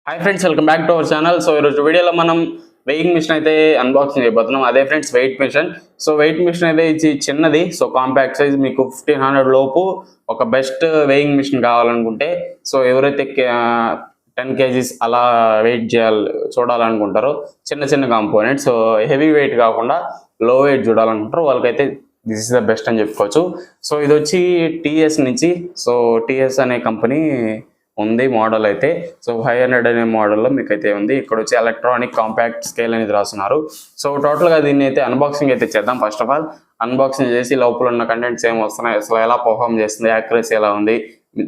Hi friends, welcome back to our channel. So ఈరోజు వీడియోలో మనం వెయింగ్ మిషన్ అయితే అన్బాక్సింగ్ చేయబోతున్నాం. అదే friends weight machine. So weight machine అయితే ఇది చిన్నది, సో కాంపాక్ట్ సైజ్. మీకు 1500 లోపు ఒక బెస్ట్ వెయింగ్ మిషన్ కావాలనుకుంటే, సో ఎవరైతే 10 kgs అలా వెయిట్ చూడాలనుకుంటారో, చిన్న చిన్న కాంపోనెంట్స్, సో హెవీ వెయిట్ కాకుండా లో వెయిట్ చూడాలనుకుంటారో వాళ్ళకైతే దిస్ ఇస్ ద బెస్ట్ అని చెప్పుకోవచ్చు. సో ఇది వచ్చి టీఎస్ నుంచి, సో టీఎస్ అనే కంపెనీ ఉంది మోడల్ అయితే. సో 500 అనే మోడల్లో మీకు అయితే ఉంది. ఇక్కడ వచ్చి ఎలక్ట్రానిక్ కాంపాక్ట్ స్కేల్ అనేది రాస్తున్నారు. సో టోటల్గా దీన్ని అయితే అన్బాక్సింగ్ అయితే చేద్దాం. ఫస్ట్ ఆఫ్ ఆల్ అన్బాక్సింగ్ చేసి లోపల ఉన్న కంటెంట్స్ ఏం వస్తున్నాయి, అసలు ఎలా పర్ఫామ్ చేస్తుంది, యాక్యురసీ ఎలా ఉంది,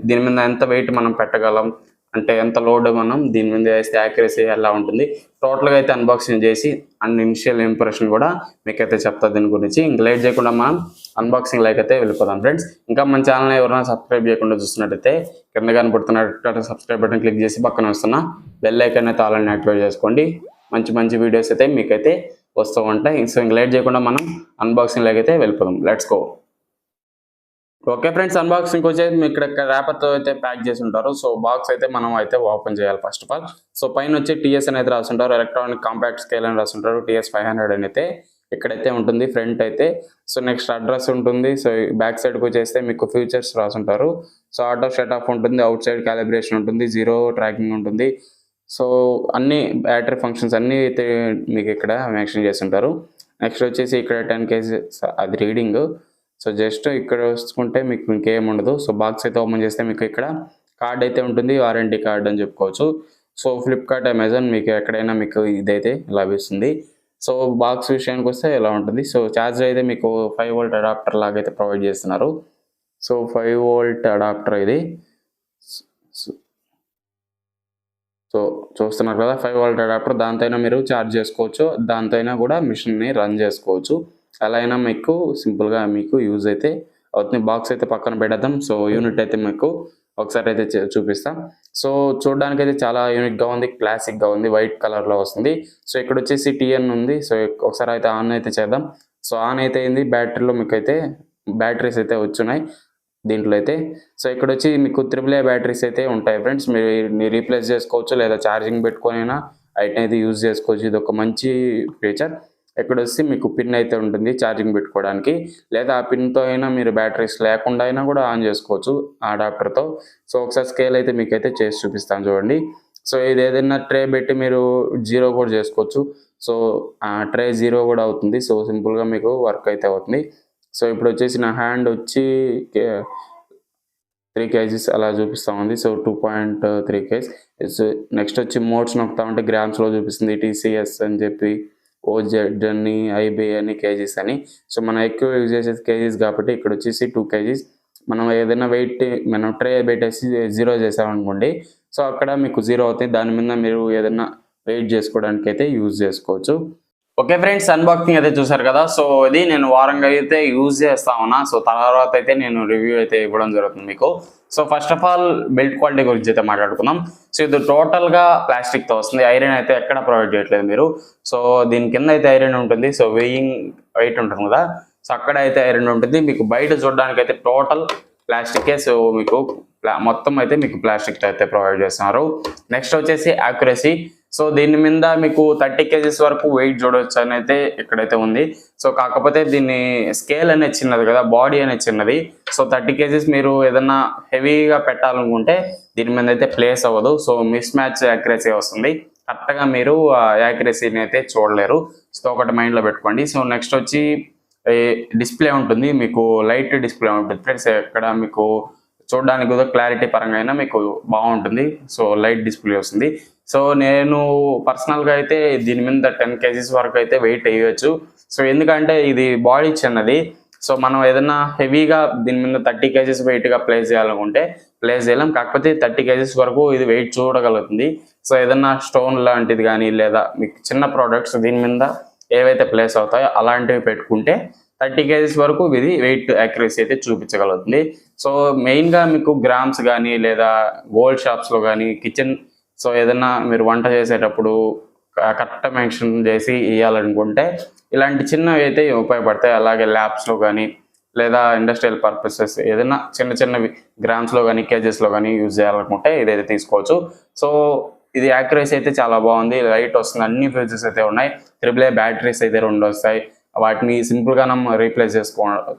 దీని మీద ఎంత వెయిట్ మనం పెట్టగలం, అంటే ఎంత లోడ్ మనం దీని మీద వేస్తే యాక్యురసీ ఎలా ఉంటుంది, టోటల్గా అయితే అన్బాక్సింగ్ చేసి అండ్ ఇనిషియల్ ఇంప్రెషన్ కూడా మీకైతే చెప్తా దీని గురించి. ఇంకా లేట్ చేయకుండా మనం అన్బాక్సింగ్ లైక్ అయితే వెళ్ళిపోదాం ఫ్రెండ్స్. ఇంకా మన ఛానల్ ఎవరైనా సబ్స్క్రైబ్ చేయకుండా చూస్తున్నట్టయితే కింద కనపడుతున్న సబ్స్క్రైబ్ బటన్ క్లిక్ చేసి పక్కన వస్తున్న బెల్ ఐకాన్ అయితే ఆల్ అని యాక్టివేట్ చేసుకోండి. మంచి మంచి వీడియోస్ అయితే మీకైతే వస్తూ ఉంటాయి. సో ఇంకా లేట్ చేయకుండా మనం అన్బాక్సింగ్ లైక్ అయితే వెళ్ళిపోదాం. Let's go. Okay friends, unboxing వచ్చేసి మీకు ఇక్కడ ర్యాపర్తో అయితే ప్యాక్ చేసి ఉంటారు. సో బాక్స్ అయితే మనం అయితే ఓపెన్ చేయాలి ఫస్ట్ ఆఫ్ ఆల్. సో పైన వచ్చి టీఎస్ అనేది రాస్తుంటారు, ఎలక్ట్రానిక్ కాంపాక్ట్ స్కేల్ అని రాస్తుంటారు. టీఎస్ 500 అని అయితే ఇక్కడైతే ఉంటుంది ఫ్రంట్ అయితే. సో నెక్స్ట్ అడ్రస్ ఉంటుంది. సో బ్యాక్ సైడ్కి వచ్చేస్తే మీకు ఫ్యూచర్స్ రాసుంటారు. సో ఆటో షట్ ఆఫ్ ఉంటుంది, అవుట్ సైడ్ క్యాలిబ్రేషన్ ఉంటుంది, జీరో ట్రాకింగ్ ఉంటుంది. సో అన్ని బ్యాటరీ ఫంక్షన్స్ అన్నీ అయితే మీకు ఇక్కడ మెన్షన్ చేస్తుంటారు. నెక్స్ట్ వచ్చేసి ఇక్కడ 10 kg అది రీడింగ్. సో జస్ట్ ఇక్కడ వస్తుంటే మీకు ఇంకేం ఉండదు. సో బాక్స్ అయితే ఓపెన్ చేస్తే మీకు ఇక్కడ కార్డ్ అయితే ఉంటుంది, వారంటీ కార్డ్ అని చెప్పుకోవచ్చు. సో ఫ్లిప్కార్ట్, అమెజాన్ మీకు ఎక్కడైనా మీకు ఇదైతే లభిస్తుంది. సో బాక్స్ విషయానికి వస్తే ఎలా ఉంటుంది. సో ఛార్జర్ అయితే మీకు 5V అడాప్టర్ లాగా అయితే ప్రొవైడ్ చేస్తున్నారు. సో 5V అడాప్టర్ ఇది. సో చూస్తున్నారు కదా, 5V అడాప్టర్. దాంతో అయినా మీరు ఛార్జ్ చేసుకోవచ్చు, దాంతో అయినా కూడా మిషన్ని రన్ చేసుకోవచ్చు. అలా అయినా మీకు సింపుల్గా మీకు యూజ్ అయితే అవుతుంది. బాక్స్ అయితే పక్కన పెడదాం. సో యూనిట్ అయితే మీకు ఒకసారి అయితే చూపిస్తాం. సో చూడడానికి అయితే చాలా యూనిక్గా ఉంది, క్లాసిక్గా ఉంది, వైట్ కలర్లో వస్తుంది. సో ఇక్కడ వచ్చేసి టీఎన్ ఉంది. సో ఒకసారి అయితే ఆన్ అయితే చేద్దాం. సో ఆన్ అయితే అయింది. బ్యాటరీలో మీకు అయితే బ్యాటరీస్ అయితే వచ్చున్నాయి దీంట్లో అయితే. సో ఇక్కడ వచ్చి మీకు AAA బ్యాటరీస్ అయితే ఉంటాయి ఫ్రెండ్స్. మీరు రీప్లేస్ చేసుకోవచ్చు, లేదా ఛార్జింగ్ పెట్టుకొని అయినా అయితే యూజ్ చేసుకోవచ్చు. ఇది ఒక మంచి ఫీచర్. ఇక్కడ వచ్చి మీకు పిన్ అయితే ఉంటుంది ఛార్జింగ్ పెట్టుకోవడానికి, లేదా ఆ పిన్తో అయినా మీరు బ్యాటరీస్ లేకుండా అయినా కూడా ఆన్ చేసుకోవచ్చు ఆ అడాప్టర్తో. సో ఒకసారి స్కేల్ అయితే మీకైతే చేసి చూపిస్తాను చూడండి. సో ఇది ఏదైనా ట్రే పెట్టి మీరు జీరో కూడా చేసుకోవచ్చు. సో ఆ ట్రే జీరో కూడా అవుతుంది. సో సింపుల్గా మీకు వర్క్ అయితే అవుతుంది. సో ఇప్పుడు వచ్చేసి నా హ్యాండ్ వచ్చి 3 kgs అలా చూపిస్తూ ఉంది. So 2.3 kgs. నెక్స్ట్ వచ్చి మోడ్స్ నొక్కుతా ఉంటే గ్రామ్స్లో చూపిస్తుంది, TCS అని చెప్పి, OZ అని, IB అని, కేజీస్ అని. సో మనం ఎక్కువ యూజ్ చేసేది కేజీస్ కాబట్టి ఇక్కడ వచ్చేసి 2 kgs. మనం ఏదైనా వెయిట్ మనం ట్రే పెట్టేసి జీరో చేసామనుకోండి, సో అక్కడ మీకు జీరో అవుతుంది. దాని మీద మీరు ఏదైనా వెయిట్ చేసుకోవడానికి అయితే యూజ్ చేసుకోవచ్చు. ఓకే ఫ్రెండ్స్, అన్బాక్సింగ్ అయితే చూసారు కదా. సో ఇది నేను వారంగా అయితే యూజ్ చేస్తా ఉన్నా. సో తర్వాత అయితే నేను రివ్యూ అయితే ఇవ్వడం జరుగుతుంది మీకు. So first of all belt quality గురించి అయితే మాట్లాడుకుందాం. సో ఇది టోటల్గా ప్లాస్టిక్తో వస్తుంది. ఐరన్ అయితే ఎక్కడ ప్రొవైడ్ చేయట్లేదు మీరు. సో దీని కింద అయితే ఐరన్ ఉంటుంది. సో వెయిట్ ఉంటుంది కదా, సో అక్కడ అయితే ఐరన్ ఉంటుంది. మీకు బయట చూడడానికి అయితే టోటల్ ప్లాస్టికే. సో మీకు మొత్తం అయితే మీకు ప్లాస్టిక్ అయితే ప్రొవైడ్ చేస్తున్నారు. నెక్స్ట్ వచ్చేసి యాక్యురసీ. సో దీని మీద మీకు 30 kgs వరకు వెయిట్ చూడవచ్చు అని అయితే ఇక్కడైతే ఉంది. సో కాకపోతే దీన్ని స్కేల్ అనేది చిన్నది కదా, బాడీ అనేది చిన్నది. సో 30 kgs మీరు ఏదన్నా హెవీగా పెట్టాలనుకుంటే దీని మీద అయితే ప్లేస్ అవ్వదు. సో మిస్ మ్యాచ్ యాక్యురసీ వస్తుంది. కరెక్ట్గా మీరు యాక్యురసీని అయితే చూడలేరు. సో ఒకటి మైండ్లో పెట్టుకోండి. సో నెక్స్ట్ వచ్చి డిస్ప్లే ఉంటుంది, మీకు లైట్ డిస్ప్లే ఉంటుంది ఫ్రెండ్స్. ఇక్కడ మీకు చూడడానికి కూడా క్లారిటీ పరంగా అయినా మీకు బాగుంటుంది. సో లైట్ డిస్ప్లే వస్తుంది. సో నేను పర్సనల్గా అయితే దీని మీద 10 kgs వరకు అయితే వెయిట్ వేయవచ్చు. సో ఎందుకంటే ఇది బాడీ చిన్నది. సో మనం ఏదైనా హెవీగా దీని మీద 30 kgs వెయిట్గా ప్లేస్ చేయాలనుకుంటే ప్లేస్ చేయలేం. కాకపోతే 30 kgs వరకు ఇది వెయిట్ చూడగలుగుతుంది. సో ఏదైనా స్టోన్ లాంటిది కానీ, లేదా మీకు చిన్న ప్రోడక్ట్స్ దీని మీద ఏవైతే ప్లేస్ అవుతాయో అలాంటివి పెట్టుకుంటే 30 kgs వరకు ఇది వెయిట్ యాక్యురసీ అయితే చూపించగలుగుతుంది. సో మెయిన్గా మీకు గ్రామ్స్ కానీ, లేదా గోల్డ్ షాప్స్లో కానీ, కిచెన్, సో ఏదైనా మీరు వంట చేసేటప్పుడు కరెక్ట్ మెన్షన్ చేసి ఇవ్వాలనుకుంటే ఇలాంటి చిన్నవి అయితే ఉపయోగపడతాయి. అలాగే ల్యాబ్స్లో కానీ, లేదా ఇండస్ట్రియల్ పర్పసెస్ ఏదైనా చిన్న చిన్నవి గ్రామ్స్లో కానీ, కేజెస్లో కానీ యూజ్ చేయాలనుకుంటే ఇదైతే తీసుకోవచ్చు. సో ఇది యాక్యురసీ అయితే చాలా బాగుంది, లైట్ వస్తుంది, అన్ని ఫీచర్స్ అయితే ఉన్నాయి. AAA బ్యాటరీస్ అయితే 2 వస్తాయి. వాటిని సింపుల్గా మనం రీప్లేస్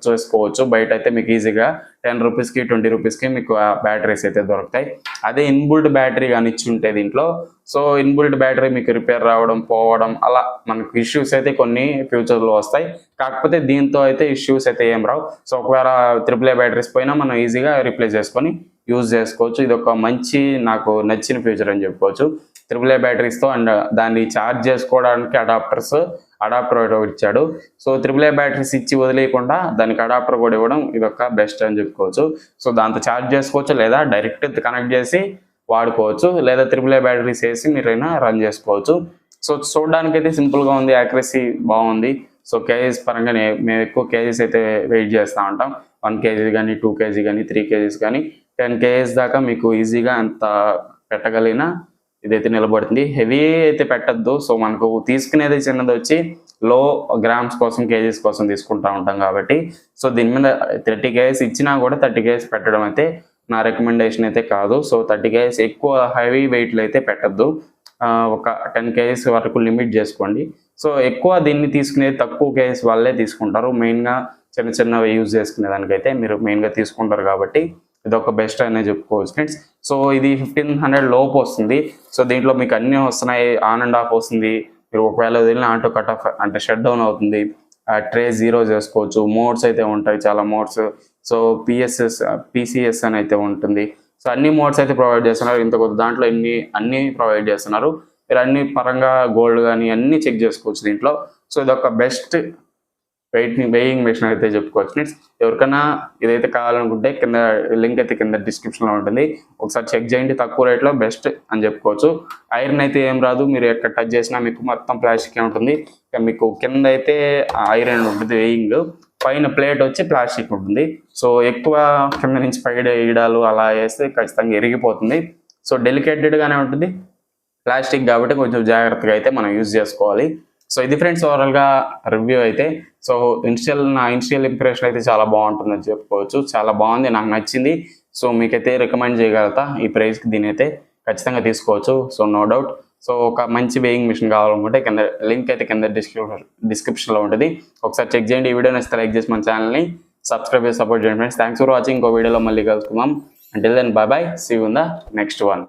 చేసుకోవచ్చు. బయట అయితే మీకు ఈజీగా 10 రూపీస్కి 20 రూపీస్కి మీకు ఆ బ్యాటరీస్ అయితే దొరుకుతాయి. అదే ఇన్బుల్ట్ బ్యాటరీ కానీ ఇచ్చి ఉంటే దీంట్లో, సో ఇన్బుల్ట్ బ్యాటరీ మీకు రిపేర్ రావడం, పోవడం, అలా మనకు ఇష్యూస్ అయితే కొన్ని ఫ్యూచర్లో వస్తాయి. కాకపోతే దీంతో అయితే ఇష్యూస్ అయితే ఏం రావు. సో ఒకవేళ AAA బ్యాటరీస్ పోయినా మనం ఈజీగా రీప్లేస్ చేసుకొని యూజ్ చేసుకోవచ్చు. ఇది ఒక మంచి నాకు నచ్చిన ఫీచర్ అని చెప్పుకోవచ్చు. AAA బ్యాటరీస్తో అండ్ దాన్ని ఛార్జ్ చేసుకోవడానికి అడాప్టర్ ఒకటి ఇచ్చాడు. సో AAA బ్యాటరీస్ ఇచ్చి వదిలేయకుండా దానికి అడాప్టర్ కూడా ఇవ్వడం ఇదొక బెస్ట్ అని చెప్పుకోవచ్చు. సో దాంతో ఛార్జ్ చేసుకోవచ్చు, లేదా డైరెక్ట్ కనెక్ట్ చేసి వాడుకోవచ్చు, లేదా AAA బ్యాటరీస్ వేసి మీరైనా రన్ చేసుకోవచ్చు. సో చూడడానికి అయితే సింపుల్గా ఉంది, యాక్యురసీ బాగుంది. సో కేజీస్ పరంగా మేము ఎక్కువ కేజీస్ అయితే వెయిట్ చేస్తూ ఉంటాం. 1 kg కానీ 2 kg కానీ 3 kgs కానీ 10 kgs దాకా మీకు ఈజీగా అంత పెట్టగలిగిన ఇదైతే నిలబడుతుంది. హెవీ అయితే పెట్టద్దు. సో మనకు తీసుకునేది చిన్నది వచ్చి లో గ్రామ్స్ కోసం, కేజీస్ కోసం తీసుకుంటూ ఉంటాం కాబట్టి, సో దీని మీద 30 kgs ఇచ్చినా కూడా 30 kgs పెట్టడం అయితే నా రికమెండేషన్ అయితే కాదు. సో 30 kgs ఎక్కువ హెవీ వెయిట్లు అయితే పెట్టద్దు. ఒక 10 kgs వరకు లిమిట్ చేసుకోండి. సో ఎక్కువ దీన్ని తీసుకునేది తక్కువ kgs వాళ్ళే తీసుకుంటారు. మెయిన్గా చిన్నవి యూజ్ చేసుకునే దానికైతే మీరు మెయిన్గా తీసుకుంటారు కాబట్టి ఇది ఒక బెస్ట్ అనే చెప్పుకోవచ్చు ఫ్రెండ్స్. సో ఇది 1500 లోపు వస్తుంది. సో దీంట్లో మీకు అన్నీ వస్తున్నాయి, ఆన్ అండ్ ఆఫ్ వస్తుంది. మీరు ఒకవేళ వదిలిన ఆటో కట్ ఆఫ్ అంటే షట్ డౌన్ అవుతుంది. ట్రే 0 చేసుకోవచ్చు. మోడ్స్ అయితే ఉంటాయి, చాలా మోడ్స్. సో PCS అని అయితే ఉంటుంది. సో అన్ని మోడ్స్ అయితే ప్రొవైడ్ చేస్తున్నారు. ఇంత కొద్ది దాంట్లో అన్ని ప్రొవైడ్ చేస్తున్నారు. మీరు అన్ని పరంగా గోల్డ్ కానీ అన్నీ చెక్ చేసుకోవచ్చు దీంట్లో. సో ఇది ఒక బెస్ట్ వెయింగ్ మెషిన్ అయితే చెప్పుకోవచ్చు ఫ్రెండ్స్. ఎవరికైనా ఇదైతే కావాలనుకుంటే కింద లింక్ అయితే కింద డిస్క్రిప్షన్లో ఉంటుంది, ఒకసారి చెక్ చేయండి. తక్కువ రేట్లో బెస్ట్ అని చెప్పుకోవచ్చు. ఐరన్ అయితే ఏం రాదు, మీరు ఎక్కడ టచ్ చేసినా మీకు మొత్తం ప్లాస్టిక్ ఉంటుంది. మీకు కింద అయితే ఐరన్ ఉంటుంది వెయింగ్, పైన ప్లేట్ వచ్చి ప్లాస్టిక్ ఉంటుంది. సో ఎక్కువ కింద నుంచి పైన వేయడాలు అలా వేస్తే ఖచ్చితంగా ఇరిగిపోతుంది. సో డెలికేటెడ్గానే ఉంటుంది, ప్లాస్టిక్ కాబట్టి కొంచెం జాగ్రత్తగా అయితే మనం యూజ్ చేసుకోవాలి. సో ఇది ఫ్రెండ్స్ ఓవరాల్గా రివ్యూ అయితే. సో నా ఇనిషియల్ ఇంప్రెషన్ అయితే చాలా బాగుంటుందని చెప్పుకోవచ్చు. చాలా బాగుంది, నాకు నచ్చింది. సో మీకైతే రికమెండ్ చేయగలుగుతా. ఈ ప్రైస్కి దీని అయితే ఖచ్చితంగా తీసుకోవచ్చు. So no doubt. సో ఒక మంచి వేయింగ్ మిషన్ కావాలనుకుంటే కింద లింక్ అయితే కింద డిస్క్రిప్షన్లో ఉంటుంది, ఒకసారి చెక్ చేయండి. ఈ వీడియో నచ్చితే లైక్ చేసి మన ఛానల్ని సబ్స్క్రైబ్ చేసి సపోర్ట్ చేయండి ఫ్రెండ్స్. Thanks for watching. ఇంకో వీడియోలో మళ్ళీ కలుసుకుందాం. Until then bye bye, see you in the next one.